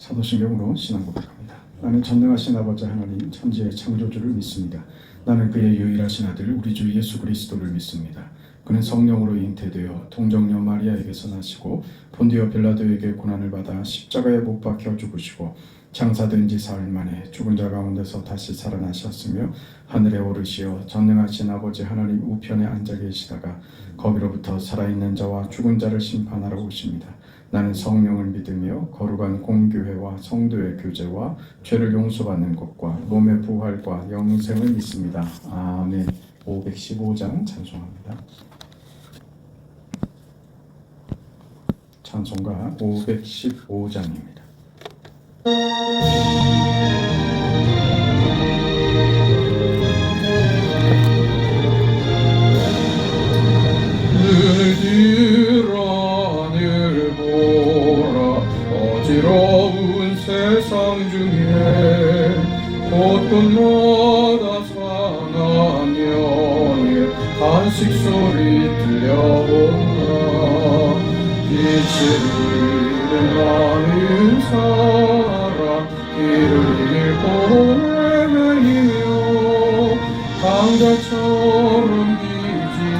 사도신경으로 신앙 고백합니다. 나는 전능하신 아버지 하나님 천지의 창조주를 믿습니다. 나는 그의 유일하신 아들 우리 주 예수 그리스도를 믿습니다. 그는 성령으로 잉태되어 동정녀 마리아에게서 나시고 본디오 빌라도에게 고난을 받아 십자가에 못 박혀 죽으시고 장사된 지 사흘 만에 죽은 자 가운데서 다시 살아나셨으며 하늘에 오르시어 전능하신 아버지 하나님 우편에 앉아 계시다가 거기로부터 살아있는 자와 죽은 자를 심판하러 오십니다. 나는 성령을 믿으며 거룩한 공교회와 성도의 교제와 죄를 용서받는 것과 몸의 부활과 영생을 믿습니다. 아멘. 515장 찬송합니다. 찬송가 515장입니다. 어지러운 세상 중에 곳곳마다 상하명의 탄식 소리 들려온다. 빛을 잃은 많은 사람 길을 잃고 헤매이며 강자처럼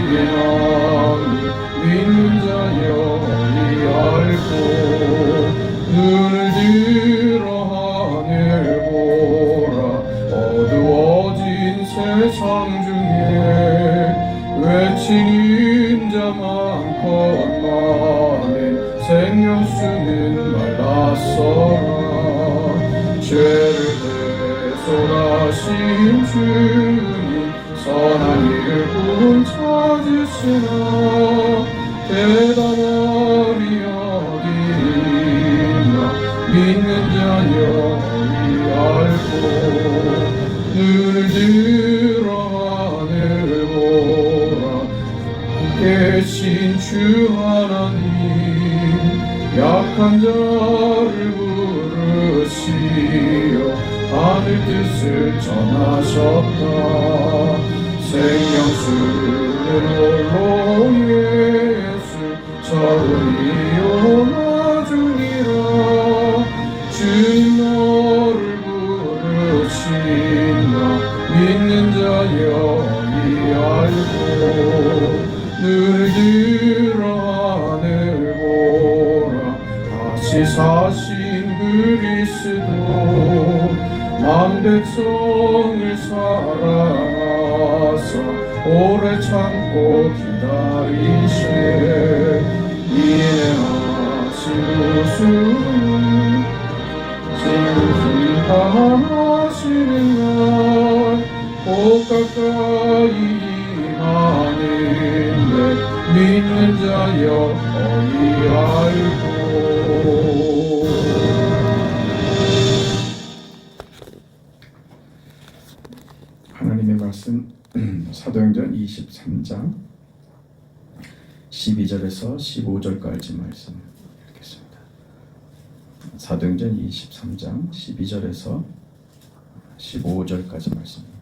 미진하니 믿는 자여 이 알고 눈을 들어 하늘 보라. 어두워진 세상 중에 외친 인자 많건만에 생명수는 말랐어라. 죄를 대속하신 주님 선한 일꾼 찾으시나 대단하리 믿는 자여 이 알고 눈을 들어 하늘 보라. 계신 주 하나님 약한 자를 부르시어 하늘 뜻을 전하셨다. 생명수는 홀로 예수 처음이요 나중이라. 주님 너를 부르신다. 믿는 자여 이 알고 눈을 들어 하늘 보라. 다시 사신 그리스도 만 백성을 사랑하사 오래 참고 기다리세. 인내하신 우수는 하시는 날 곧 가까이 임하는데 믿는 자여 어이 알고. 하나님의 말씀 사도행전 23장 12절에서 15절까지 말씀 읽겠습니다. 사도행전 23장 12절에서 15절까지 말씀입니다.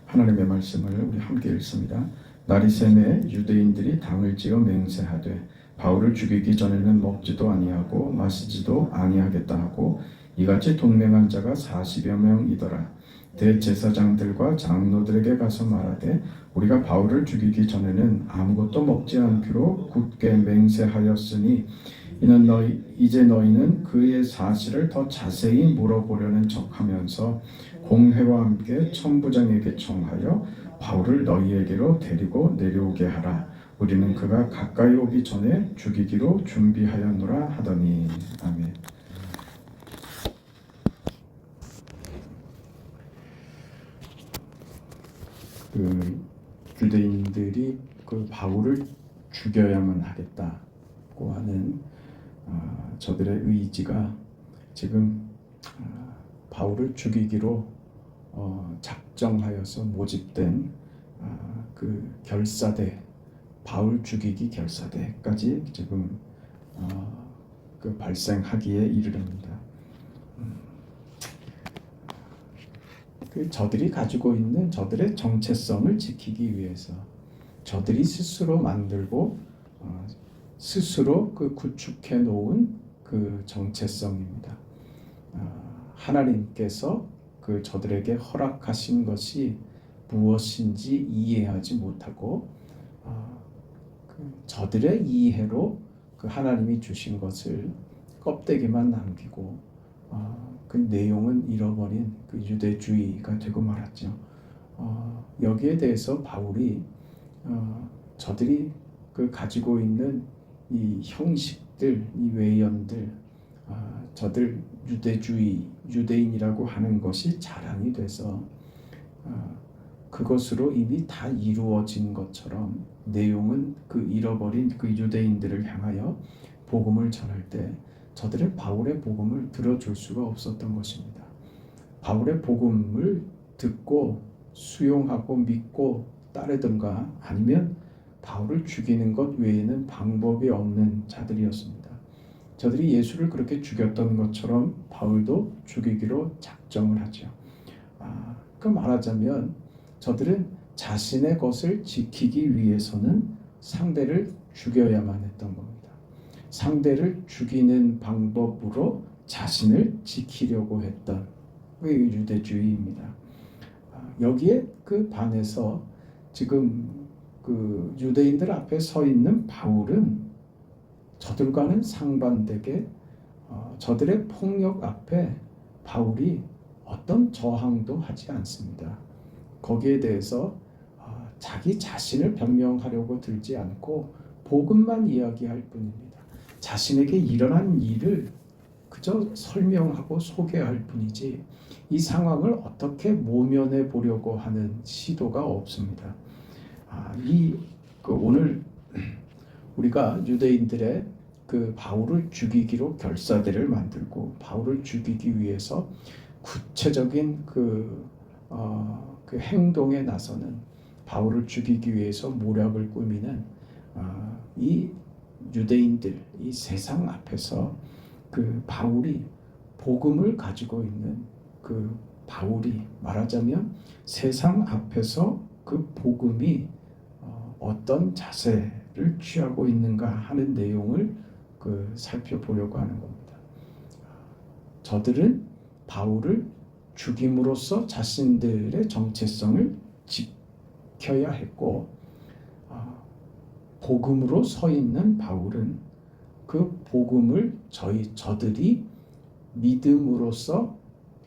하나님의 말씀을 우리 함께 읽습니다. 날이 새매 유대인들이 당을 지어 맹세하되 바울을 죽이기 전에는 먹지도 아니하고 마시지도 아니하겠다 하고 이같이 동맹한 자가 40여 명이더라. 대제사장들과 장로들에게 가서 말하되 우리가 바울을 죽이기 전에는 아무것도 먹지 않기로 굳게 맹세하였으니 이는 이제 너희는 그의 사실을 더 자세히 물어보려는 척하면서 공회와 함께 천부장에게 청하여 바울을 너희에게로 데리고 내려오게 하라. 우리는 그가 가까이 오기 전에 죽이기로 준비하였노라 하더니. 아멘. 그 유대인들이 그 바울을 죽여야만 하겠다고 하는 저들의 의지가 지금 바울을 죽이기로 작정하여서 모집된 그 결사대, 바울 죽이기 결사대까지 지금 그 발생하기에 이르릅니다. 그 저들이 가지고 있는 저들의 정체성을 지키기 위해서 저들이 스스로 만들고 스스로 그 구축해 놓은 그 정체성입니다. 하나님께서 그 저들에게 허락하신 것이 무엇인지 이해하지 못하고 저들의 이해로 그 하나님이 주신 것을 껍데기만 남기고 그 내용은 잃어버린 그 유대주의가 되고 말았죠. 여기에 대해서 바울이 저들이 그 가지고 있는 이 형식들, 이 외연들, 저들 유대인이라고 하는 것이 자랑이 돼서 그것으로 이미 다 이루어진 것처럼 내용은 그 잃어버린 그 유대인들을 향하여 복음을 전할 때 저들은 바울의 복음을 들어줄 수가 없었던 것입니다. 바울의 복음을 듣고 수용하고 믿고 따르든가 아니면 바울을 죽이는 것 외에는 방법이 없는 자들이었습니다. 저들이 예수를 그렇게 죽였던 것처럼 바울도 죽이기로 작정을 하죠. 그 말하자면 저들은 자신의 것을 지키기 위해서는 상대를 죽여야만 했던 겁니다. 상대를 죽이는 방법으로 자신을 지키려고 했던 그 유대주의입니다. 여기에 그 반해서 지금 그 유대인들 앞에 서 있는 바울은 저들과는 상반되게 저들의 폭력 앞에 바울이 어떤 저항도 하지 않습니다. 거기에 대해서 자기 자신을 변명하려고 들지 않고 복음만 이야기할 뿐입니다. 자신에게 일어난 일을 그저 설명하고 소개할 뿐이지 이 상황을 어떻게 모면해 보려고 하는 시도가 없습니다. 오늘 우리가 유대인들의 그 바울을 죽이기로 결사대를 만들고 바울을 죽이기 위해서 구체적인 그 행동에 나서는 바울을 죽이기 위해서 모략을 꾸미는 이 유대인들, 이 세상 앞에서 그 바울이 복음을 가지고 있는 그 바울이 말하자면 세상 앞에서 그 복음이 어떤 자세를 취하고 있는가 하는 내용을 살펴보려고 하는 겁니다. 저들은 바울을 죽임으로써 자신들의 정체성을 지켜야 했고 복음으로 서 있는 바울은 그 복음을 저들이 믿음으로써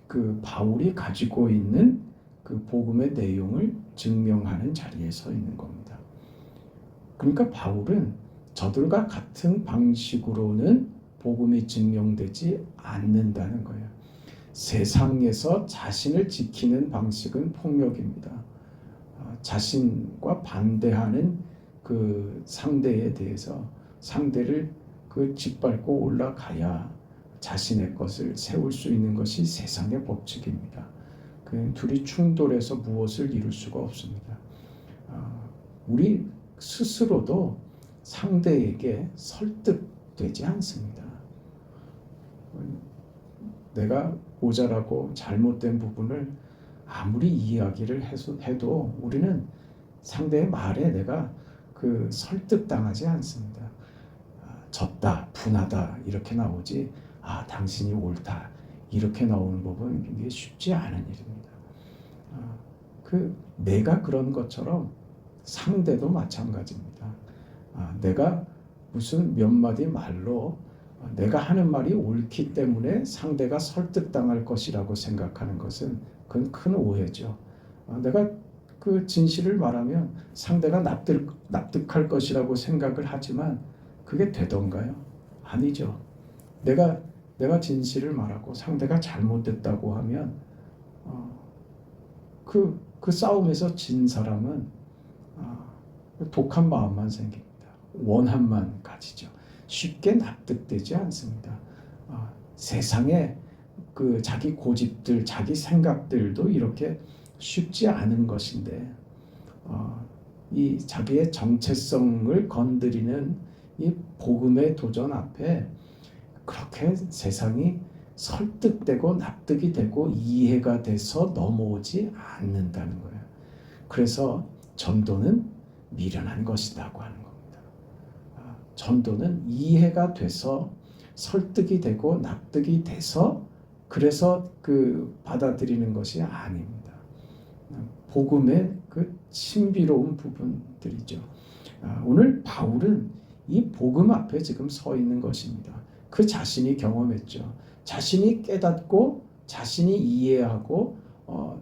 그 바울이 가지고 있는 그 복음의 내용을 증명하는 자리에 서 있는 겁니다. 그러니까 바울은 저들과 같은 방식으로는 복음이 증명되지 않는다는 거예요. 세상에서 자신을 지키는 방식은 폭력입니다. 자신과 반대하는 그 상대에 대해서 상대를 짓밟고 올라가야 자신의 것을 세울 수 있는 것이 세상의 법칙입니다. 둘이 충돌해서 무엇을 이룰 수가 없습니다. 우리 스스로도 상대에게 설득되지 않습니다. 내가 모자라고 잘못된 부분을 아무리 이야기를 해도 우리는 상대의 말에 내가 설득당하지 않습니다. 졌다, 분하다 이렇게 나오지 당신이 옳다 이렇게 나오는 법은 이게 쉽지 않은 일입니다. 내가 그런 것처럼 상대도 마찬가지입니다. 내가 무슨 몇 마디 말로 내가 하는 말이 옳기 때문에 상대가 설득당할 것이라고 생각하는 것은 그건 큰 오해죠. 내가 그 진실을 말하면 상대가 납득할 것이라고 생각을 하지만 그게 되던가요? 아니죠. 내가 진실을 말하고 상대가 잘못됐다고 하면 그 싸움에서 진 사람은 독한 마음만 생깁니다. 원한만 가지죠. 쉽게 납득되지 않습니다. 세상에 자기 고집들, 자기 생각들도 이렇게 쉽지 않은 것인데 이 자기의 정체성을 건드리는 이 복음의 도전 앞에 그렇게 세상이 설득되고 납득이 되고 이해가 돼서 넘어오지 않는다는 거예요. 그래서 전도는 미련한 것이라고 하는 겁니다. 전도는 이해가 돼서 설득이 되고 납득이 돼서 그래서 그 받아들이는 것이 아닙니다. 복음의 그 신비로운 부분들이죠. 오늘 바울은 이 복음 앞에 지금 서 있는 것입니다. 그 자신이 경험했죠. 자신이 깨닫고 자신이 이해하고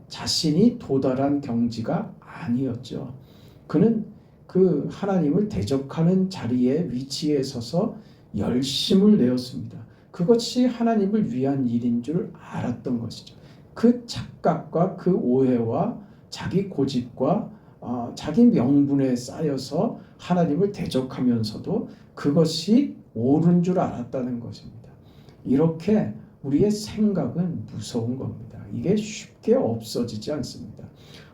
자신이 도달한 경지가 아니었죠. 그는 그 하나님을 대적하는 자리에 위치에 서서 열심을 내었습니다. 그것이 하나님을 위한 일인 줄 알았던 것이죠. 그 착각과 그 오해와 자기 고집과 자기 명분에 쌓여서 하나님을 대적하면서도 그것이 옳은 줄 알았다는 것입니다. 이렇게 우리의 생각은 무서운 겁니다. 이게 쉽게 없어지지 않습니다.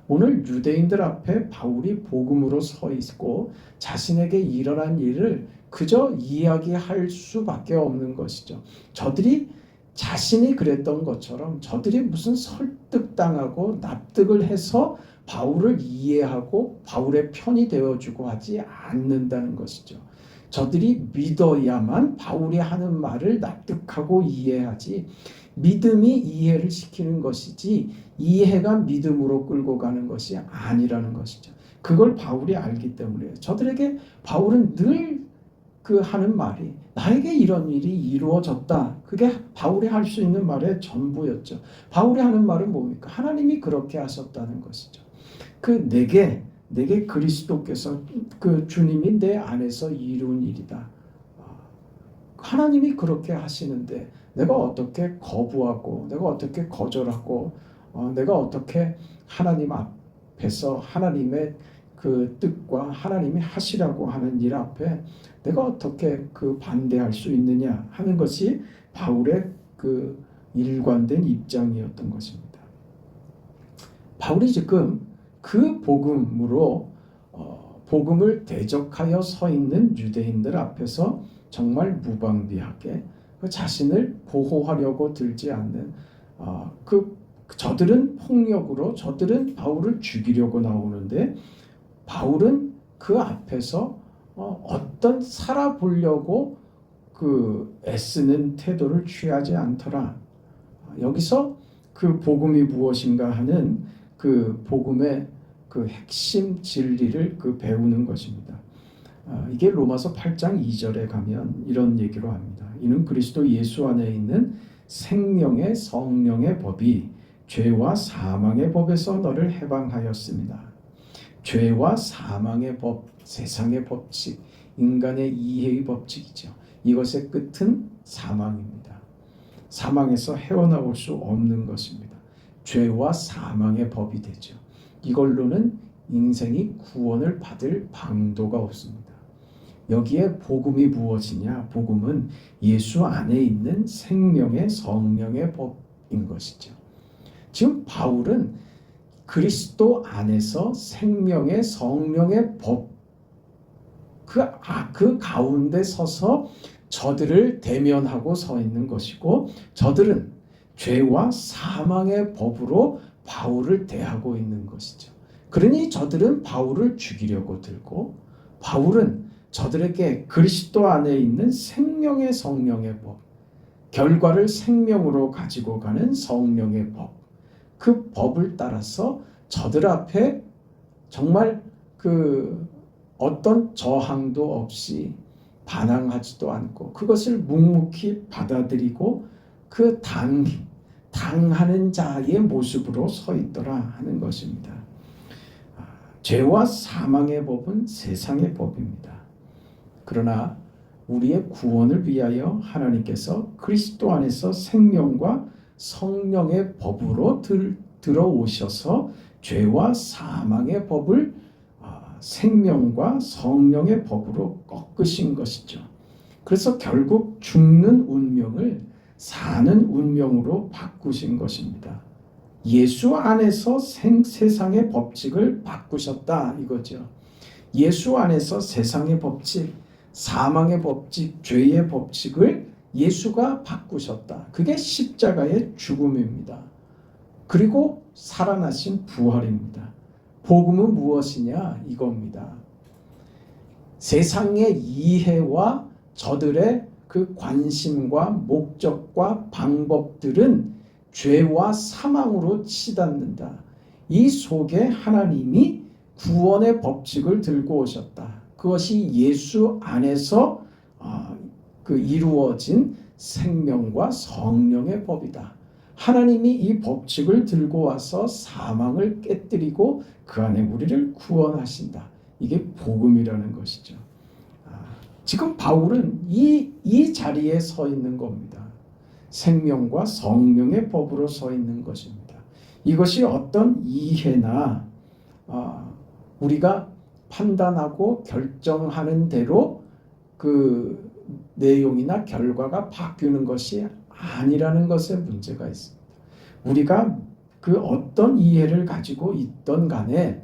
오늘 유대인들 앞에 바울이 복음으로 서 있고 자신에게 일어난 일을 그저 이야기할 수밖에 없는 것이죠. 저들이 자신이 그랬던 것처럼 저들이 무슨 설득당하고 납득을 해서 바울을 이해하고 바울의 편이 되어주고 하지 않는다는 것이죠. 저들이 믿어야만 바울이 하는 말을 납득하고 이해하지, 믿음이 이해를 시키는 것이지 이해가 믿음으로 끌고 가는 것이 아니라는 것이죠. 그걸 바울이 알기 때문에 저들에게 바울은 늘 그 하는 말이 나에게 이런 일이 이루어졌다. 그게 바울이 할 수 있는 말의 전부였죠. 바울이 하는 말은 뭡니까? 하나님이 그렇게 하셨다는 것이죠. 그 내게 그리스도께서 그 주님이 내 안에서 이룬 일이다. 하나님이 그렇게 하시는데 내가 어떻게 거부하고 내가 어떻게 거절하고 내가 어떻게 하나님 앞에서 하나님의 그 뜻과 하나님이 하시라고 하는 일 앞에 내가 어떻게 그 반대할 수 있느냐 하는 것이 바울의 그 일관된 입장이었던 것입니다. 바울이 지금 그 복음으로 복음을 대적하여 서 있는 유대인들 앞에서 정말 무방비하게 그 자신을 보호하려고 들지 않는 저들은 폭력으로 저들은 바울을 죽이려고 나오는데 바울은 그 앞에서 어떤 살아보려고 그 애쓰는 태도를 취하지 않더라. 여기서 그 복음이 무엇인가 하는 그 복음의 그 핵심 진리를 그 배우는 것입니다. 이게 로마서 8장 2절에 가면 이런 얘기로 합니다. 이는 그리스도 예수 안에 있는 생명의 성령의 법이 죄와 사망의 법에서 너를 해방하였습니다. 죄와 사망의 법, 세상의 법칙, 인간의 이해의 법칙이죠. 이것의 끝은 사망입니다. 사망에서 헤어나올 수 없는 것입니다. 죄와 사망의 법이 되죠. 이걸로는 인생이 구원을 받을 방도가 없습니다. 여기에 복음이 무엇이냐? 복음은 예수 안에 있는 생명의 성령의 법인 것이죠. 지금 바울은 그리스도 안에서 생명의 성령의 법 그 가운데 서서 저들을 대면하고 서 있는 것이고 저들은 죄와 사망의 법으로 바울을 대하고 있는 것이죠. 그러니 저들은 바울을 죽이려고 들고 바울은 저들에게 그리스도 안에 있는 생명의 성령의 법, 결과를 생명으로 가지고 가는 성령의 법, 그 법을 따라서 저들 앞에 정말 그 어떤 저항도 없이 반항하지도 않고 그것을 묵묵히 받아들이고 그 당하는 자의 모습으로 서 있더라 하는 것입니다. 죄와 사망의 법은 세상의 법입니다. 그러나 우리의 구원을 위하여 하나님께서 그리스도 안에서 생명과 성령의 법으로 들어오셔서 죄와 사망의 법을 생명과 성령의 법으로 꺾으신 것이죠. 그래서 결국 죽는 운명을 사는 운명으로 바꾸신 것입니다. 예수 안에서 세상의 법칙을 바꾸셨다 이거죠. 예수 안에서 세상의 법칙, 사망의 법칙, 죄의 법칙을 예수가 바꾸셨다. 그게 십자가의 죽음입니다. 그리고 살아나신 부활입니다. 복음은 무엇이냐? 이겁니다. 세상의 이해와 저들의 그 관심과 목적과 방법들은 죄와 사망으로 치닫는다. 이 속에 하나님이 구원의 법칙을 들고 오셨다. 그것이 예수 안에서 이루어진 생명과 성령의 법이다. 하나님이 이 법칙을 들고 와서 사망을 깨뜨리고 그 안에 우리를 구원하신다. 이게 복음이라는 것이죠. 지금 바울은 이 자리에 서 있는 겁니다. 생명과 성령의 법으로 서 있는 것입니다. 이것이 어떤 이해나 우리가 판단하고 결정하는 대로 그 내용이나 결과가 바뀌는 것이 아니라는 것에 문제가 있습니다. 우리가 그 어떤 이해를 가지고 있던 간에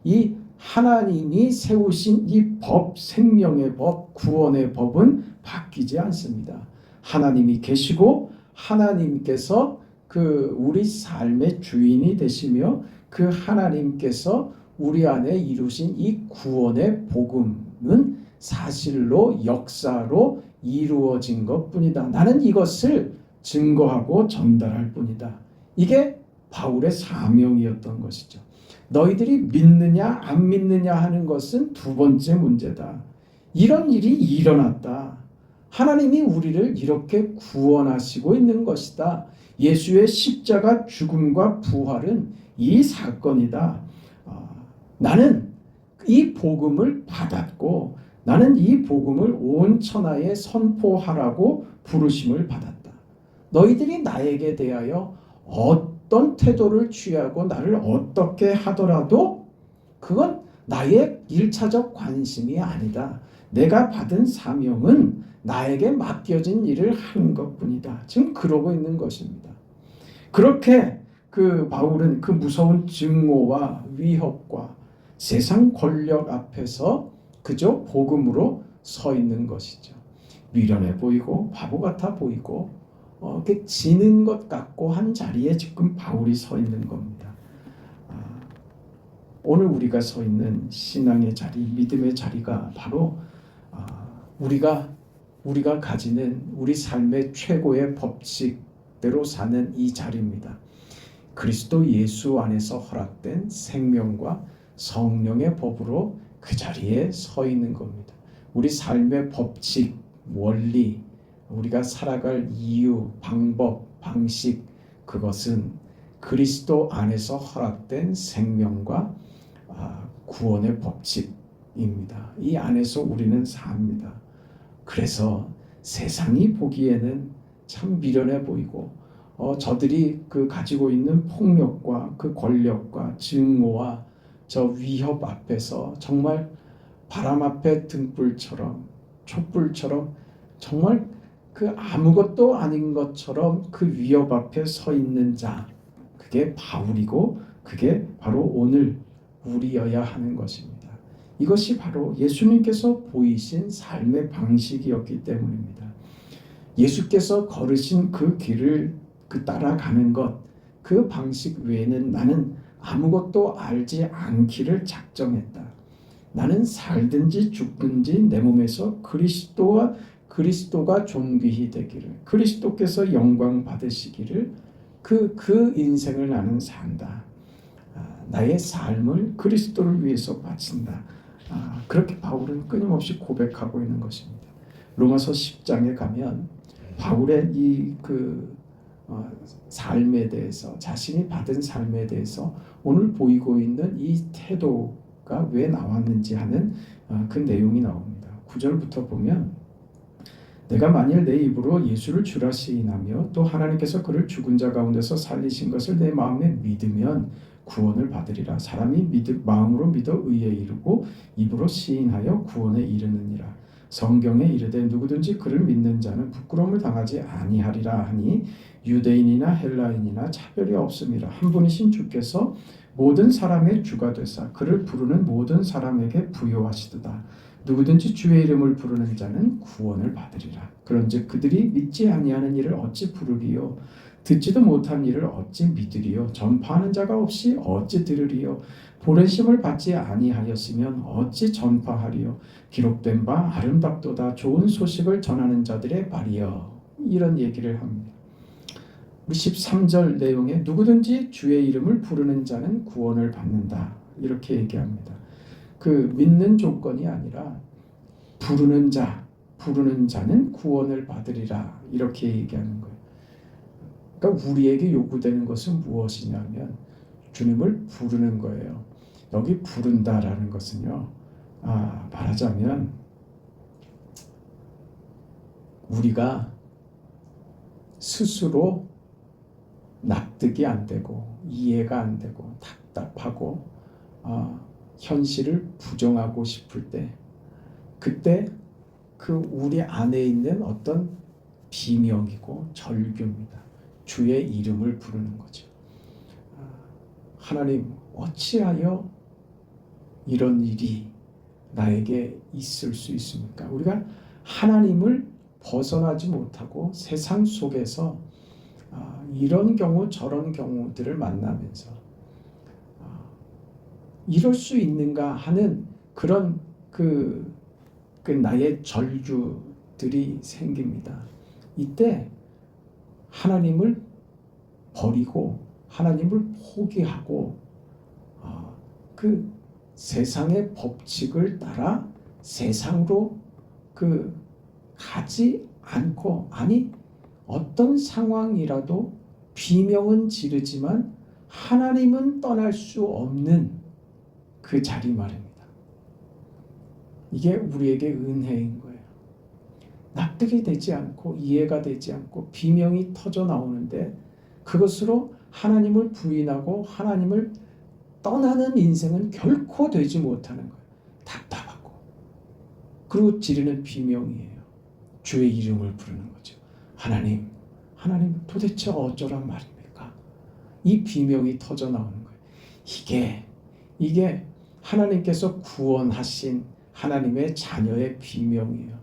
이 하나님이 세우신 이 법, 생명의 법, 구원의 법은 바뀌지 않습니다. 하나님이 계시고 하나님께서 그 우리 삶의 주인이 되시며 그 하나님께서 우리 안에 이루신 이 구원의 복음은 사실로 역사로 이루어진 것뿐이다. 나는 이것을 증거하고 전달할 뿐이다. 이게 바울의 사명이었던 것이죠. 너희들이 믿느냐 안 믿느냐 하는 것은 두 번째 문제다. 이런 일이 일어났다. 하나님이 우리를 이렇게 구원하시고 있는 것이다. 예수의 십자가 죽음과 부활은 이 사건이다. 나는 이 복음을 받았고 나는 이 복음을 온 천하에 선포하라고 부르심을 받았다. 너희들이 나에게 대하여 어떤 태도를 취하고 나를 어떻게 하더라도 그건 나의 1차적 관심이 아니다. 내가 받은 사명은 나에게 맡겨진 일을 하는 것뿐이다. 지금 그러고 있는 것입니다. 그렇게 그 바울은 그 무서운 증오와 위협과 세상 권력 앞에서 그저 복음으로 서 있는 것이죠. 미련해 보이고 바보 같아 보이고 이렇게 지는 것 같고 한 자리에 지금 바울이 서 있는 겁니다. 오늘 우리가 서 있는 신앙의 자리, 믿음의 자리가 바로 우리가 가지는 우리 삶의 최고의 법칙대로 사는 이 자리입니다. 그리스도 예수 안에서 허락된 생명과 성령의 법으로 그 자리에 서 있는 겁니다. 우리 삶의 법칙, 원리, 우리가 살아갈 이유, 방법, 방식, 그것은 그리스도 안에서 허락된 생명과 구원의 법칙입니다. 이 안에서 우리는 삽니다. 그래서 세상이 보기에는 참 미련해 보이고 저들이 그 가지고 있는 폭력과 그 권력과 증오와 저 위협 앞에서 정말 바람 앞에 등불처럼 촛불처럼 정말 그 아무것도 아닌 것처럼 그 위협 앞에 서 있는 자, 그게 바울이고 그게 바로 오늘 우리여야 하는 것입니다. 이것이 바로 예수님께서 보이신 삶의 방식이었기 때문입니다. 예수께서 걸으신 그 길을 따라가는 것, 그 방식 외에는 나는 아무것도 알지 않기를 작정했다. 나는 살든지 죽든지 내 몸에서 그리스도가 존귀히 되기를, 그리스도께서 영광 받으시기를 그 인생을 나는 산다. 나의 삶을 그리스도를 위해서 바친다. 그렇게 바울은 끊임없이 고백하고 있는 것입니다. 로마서 10장에 가면 바울의 이 삶에 대해서, 자신이 받은 삶에 대해서 오늘 보이고 있는 이 태도가 왜 나왔는지 하는 그 내용이 나옵니다. 9절부터 보면 내가 만일 내 입으로 예수를 주라 시인하며 또 하나님께서 그를 죽은 자 가운데서 살리신 것을 내 마음에 믿으면 구원을 받으리라. 사람이 마음으로 믿어 의에 이르고 입으로 시인하여 구원에 이르느니라. 성경에 이르되 누구든지 그를 믿는 자는 부끄러움을 당하지 아니하리라 하니 유대인이나 헬라인이나 차별이 없음이라. 한 분이신 주께서 모든 사람의 주가 되사 그를 부르는 모든 사람에게 부요하시도다. 누구든지 주의 이름을 부르는 자는 구원을 받으리라. 그런즉 그들이 믿지 아니하는 일을 어찌 부르리요? 듣지도 못한 일을 어찌 믿으리요? 전파하는 자가 없이 어찌 들으리요? 보내심을 받지 아니하였으면 어찌 전파하리요. 기록된 바 아름답도다 좋은 소식을 전하는 자들의 발이여. 이런 얘기를 합니다. 13절 내용에 누구든지 주의 이름을 부르는 자는 구원을 받는다. 이렇게 얘기합니다. 그 믿는 조건이 아니라 부르는 자는 구원을 받으리라. 이렇게 얘기하는 거예요. 그러니까 우리에게 요구되는 것은 무엇이냐면 주님을 부르는 거예요. 여기 부른다라는 것은요, 말하자면 우리가 스스로 납득이 안 되고 이해가 안 되고 답답하고 현실을 부정하고 싶을 때, 그때 그 우리 안에 있는 어떤 비명이고 절규입니다. 주의 이름을 부르는 거죠. 하나님, 어찌하여 이런 일이 나에게 있을 수 있습니까? 우리가 하나님을 벗어나지 못하고 세상 속에서 이런 경우 저런 경우들을 만나면서 이럴 수 있는가 하는 그런 그 나의 절규들이 생깁니다. 이때 하나님을 버리고 하나님을 포기하고 그 세상의 법칙을 따라 세상으로 가지 않고, 아니 어떤 상황이라도 비명은 지르지만 하나님은 떠날 수 없는 그 자리 말입니다. 이게 우리에게 은혜인 거예요. 납득이 되지 않고 이해가 되지 않고 비명이 터져 나오는데 그것으로 하나님을 부인하고 하나님을 떠나는 인생은 결코 되지 못하는 거예요. 답답하고. 그리고 지르는 비명이에요. 주의 이름을 부르는 거죠. 하나님 도대체 어쩌란 말입니까? 이 비명이 터져 나오는 거예요. 이게 하나님께서 구원하신 하나님의 자녀의 비명이에요.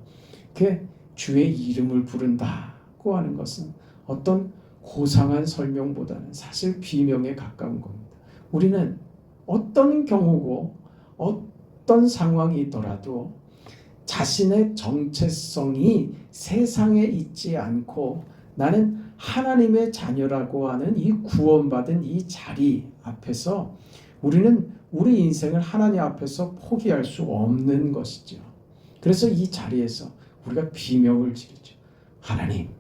그게 주의 이름을 부른다고 하는 것은 어떤 고상한 설명보다는 사실 비명에 가까운 겁니다. 우리는 어떤 경우고 어떤 상황이 있더라도 자신의 정체성이 세상에 있지 않고 나는 하나님의 자녀라고 하는 이 구원받은 이 자리 앞에서 우리는 우리 인생을 하나님 앞에서 포기할 수 없는 것이죠. 그래서 이 자리에서 우리가 비명을 지르죠. 하나님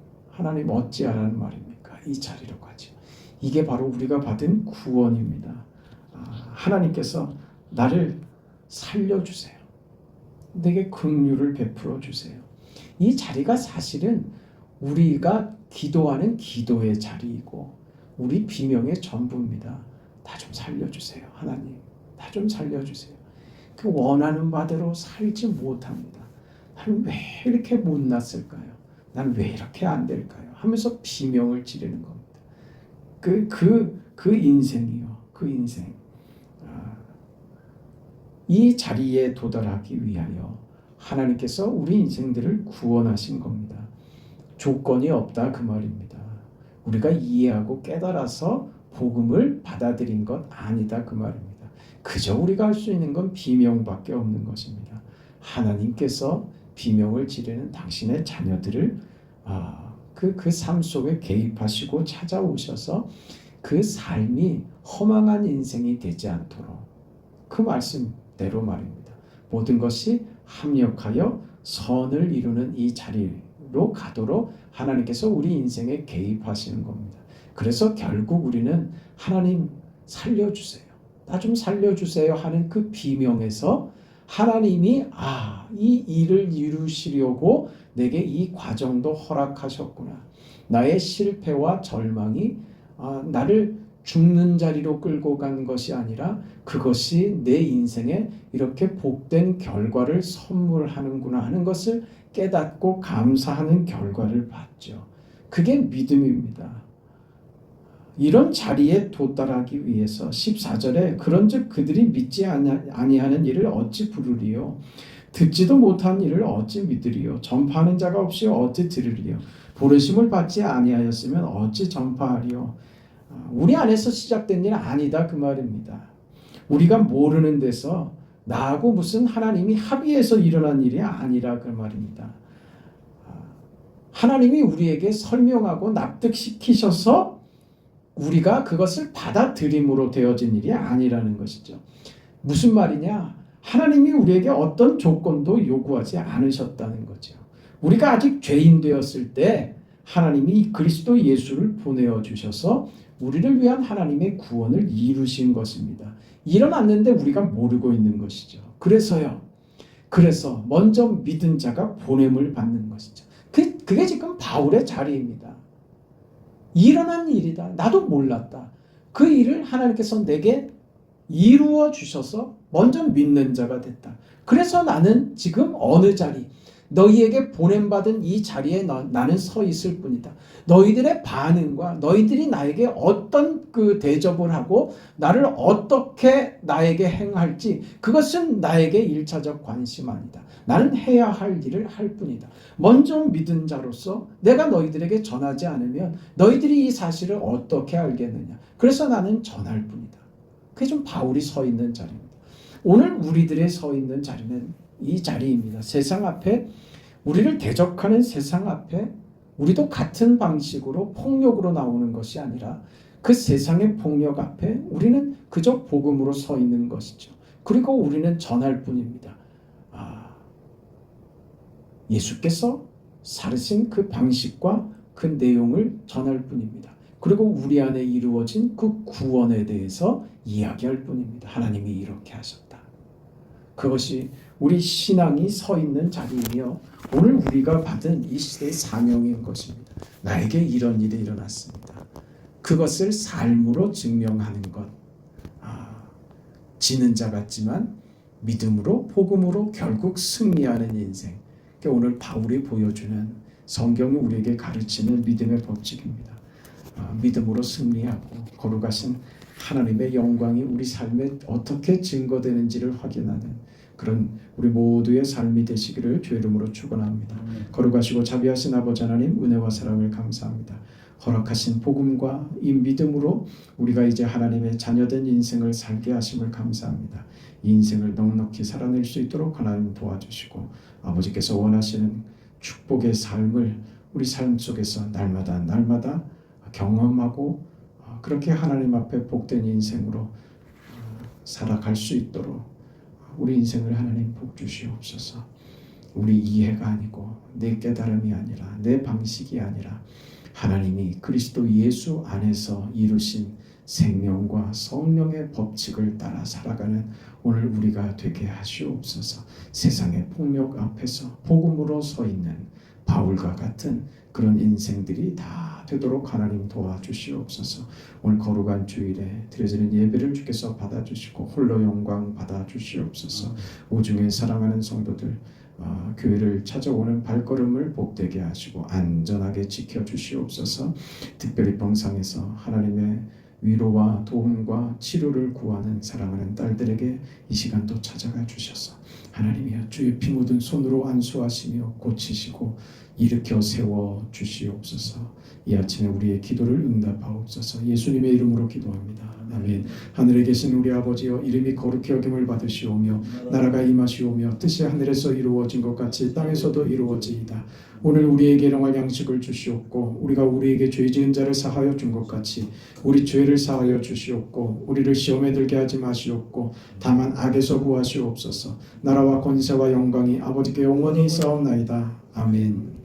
어찌하라는 말입니까? 이 자리로 가죠. 이게 바로 우리가 받은 구원입니다. 하나님께서 나를 살려주세요. 내게 긍휼을 베풀어 주세요. 이 자리가 사실은 우리가 기도하는 기도의 자리이고 우리 비명의 전부입니다. 나 좀 살려주세요. 하나님, 나 좀 살려주세요. 그 원하는 바대로 살지 못합니다. 나는 왜 이렇게 못났을까요? 나는 왜 이렇게 안 될까요? 하면서 비명을 지르는 겁니다. 그 인생이요. 그 인생. 이 자리에 도달하기 위하여 하나님께서 우리 인생들을 구원하신 겁니다. 조건이 없다 그 말입니다. 우리가 이해하고 깨달아서 복음을 받아들인 것 아니다 그 말입니다. 그저 우리가 할 수 있는 건 비명밖에 없는 것입니다. 하나님께서 비명을 지르는 당신의 자녀들을 그 삶 속에 개입하시고 찾아오셔서 그 삶이 허망한 인생이 되지 않도록 그 말씀대로 말입니다. 모든 것이 합력하여 선을 이루는 이 자리로 가도록 하나님께서 우리 인생에 개입하시는 겁니다. 그래서 결국 우리는 하나님 살려주세요. 나 좀 살려주세요 하는 그 비명에서 하나님이 이 일을 이루시려고 내게 이 과정도 허락하셨구나. 나의 실패와 절망이 나를 죽는 자리로 끌고 간 것이 아니라 그것이 내 인생에 이렇게 복된 결과를 선물하는구나 하는 것을 깨닫고 감사하는 결과를 봤죠. 그게 믿음입니다. 이런 자리에 도달하기 위해서 14절에 그런즉 그들이 믿지 아니하는 일을 어찌 부르리요? 듣지도 못한 일을 어찌 믿으리요? 전파하는 자가 없이 어찌 들으리요? 부르심을 받지 아니하였으면 어찌 전파하리요? 우리 안에서 시작된 일 아니다 그 말입니다. 우리가 모르는 데서 나하고 무슨 하나님이 합의해서 일어난 일이 아니라 그 말입니다. 하나님이 우리에게 설명하고 납득시키셔서 우리가 그것을 받아들임으로 되어진 일이 아니라는 것이죠. 무슨 말이냐? 하나님이 우리에게 어떤 조건도 요구하지 않으셨다는 거죠. 우리가 아직 죄인 되었을 때 하나님이 그리스도 예수를 보내어 주셔서 우리를 위한 하나님의 구원을 이루신 것입니다. 일어났는데 우리가 모르고 있는 것이죠. 그래서 먼저 믿은 자가 보냄을 받는 것이죠. 그게 지금 바울의 자리입니다. 일어난 일이다. 나도 몰랐다. 그 일을 하나님께서 내게 이루어 주셔서 먼저 믿는 자가 됐다. 그래서 나는 지금 어느 자리, 너희에게 보냄받은 이 자리에 나는 서 있을 뿐이다. 너희들의 반응과 너희들이 나에게 어떤 그 대접을 하고 나를 어떻게 나에게 행할지 그것은 나에게 1차적 관심 아니다. 나는 해야 할 일을 할 뿐이다. 먼저 믿은 자로서 내가 너희들에게 전하지 않으면 너희들이 이 사실을 어떻게 알겠느냐. 그래서 나는 전할 뿐이다. 그게 좀 바울이 서 있는 자리입니다. 오늘 우리들의 서 있는 자리는 이 자리입니다. 세상 앞에 우리를 대적하는 세상 앞에 우리도 같은 방식으로 폭력으로 나오는 것이 아니라 그 세상의 폭력 앞에 우리는 그저 복음으로 서 있는 것이죠. 그리고 우리는 전할 뿐입니다. 예수께서 살으신 그 방식과 그 내용을 전할 뿐입니다. 그리고 우리 안에 이루어진 그 구원에 대해서 이야기할 뿐입니다. 하나님이 이렇게 하셨다. 그것이 우리 신앙이 서 있는 자리이며 오늘 우리가 받은 이 시대의 사명인 것입니다. 나에게 이런 일이 일어났습니다. 그것을 삶으로 증명하는 것. 지는 자 같지만 믿음으로 복음으로 결국 승리하는 인생. 오늘 바울이 보여주는 성경이 우리에게 가르치는 믿음의 법칙입니다. 믿음으로 승리하고 거룩하신 하나님의 영광이 우리 삶에 어떻게 증거되는지를 확인하는 그런 우리 모두의 삶이 되시기를 주의 이름으로 축원합니다. 거룩하시고 자비하신 아버지 하나님 은혜와 사랑을 감사합니다. 허락하신 복음과 이 믿음으로 우리가 이제 하나님의 자녀된 인생을 살게 하심을 감사합니다. 이 인생을 넉넉히 살아낼 수 있도록 하나님 도와주시고 아버지께서 원하시는 축복의 삶을 우리 삶 속에서 날마다 경험하고 그렇게 하나님 앞에 복된 인생으로 살아갈 수 있도록 우리 인생을 하나님 복 주시옵소서. 우리 이해가 아니고 내 깨달음이 아니라 내 방식이 아니라 하나님이 그리스도 예수 안에서 이루신 생명과 성령의 법칙을 따라 살아가는 오늘 우리가 되게 하시옵소서. 세상의 폭력 앞에서 복음으로 서 있는 바울과 같은 그런 인생들이 다 되도록 하나님 도와주시옵소서. 오늘 거룩한 주일에 드려지는 예배를 주께서 받아주시고 홀로 영광 받아주시옵소서. 오중에 사랑하는 성도들 교회를 찾아오는 발걸음을 복되게 하시고 안전하게 지켜주시옵소서. 특별히 병상에서 하나님의 위로와 도움과 치료를 구하는 사랑하는 딸들에게 이 시간도 찾아가 주셔서 하나님이여 주의 피 묻은 손으로 안수하시며 고치시고 일으켜 세워 주시옵소서. 이 아침에 우리의 기도를 응답하옵소서. 예수님의 이름으로 기도합니다. 아멘. 하늘에 계신 우리 아버지여 이름이 거룩히 여김을 받으시오며 나라가 임하시오며 뜻이 하늘에서 이루어진 것 같이 땅에서도 이루어지이다. 오늘 우리에게 일용할 양식을 주시옵고 우리가 우리에게 죄 지은 자를 사하여 준 것 같이 우리 죄를 사하여 주시옵고 우리를 시험에 들게 하지 마시옵고 다만 악에서 구하시옵소서. 나라와 권세와 영광이 아버지께 영원히 있사옵나이다. 아멘.